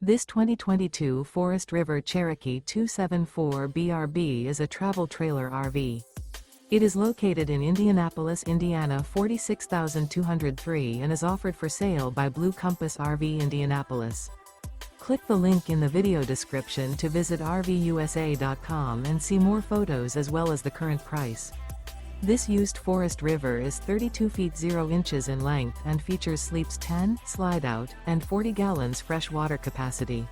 This 2022 Forest River Cherokee 274 BRB is a travel trailer RV. It is located in Indianapolis, Indiana 46203 and is offered for sale by Blue Compass RV Indianapolis. Click the link in the video description to visit RVUSA.com and see more photos as well as the current price. This used Forest River is 32 feet 0 inches in length and features sleeps 10, slide-out, and 40 gallons fresh water capacity.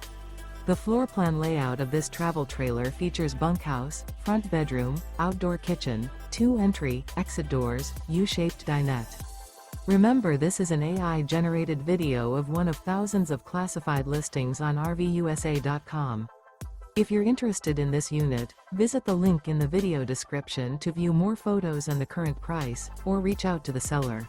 The floor plan layout of this travel trailer features bunkhouse, front bedroom, outdoor kitchen, 2 entry, exit doors, U-shaped dinette. Remember, this is an AI-generated video of one of thousands of classified listings on RVUSA.com. If you're interested in this unit, visit the link in the video description to view more photos and the current price, or reach out to the seller.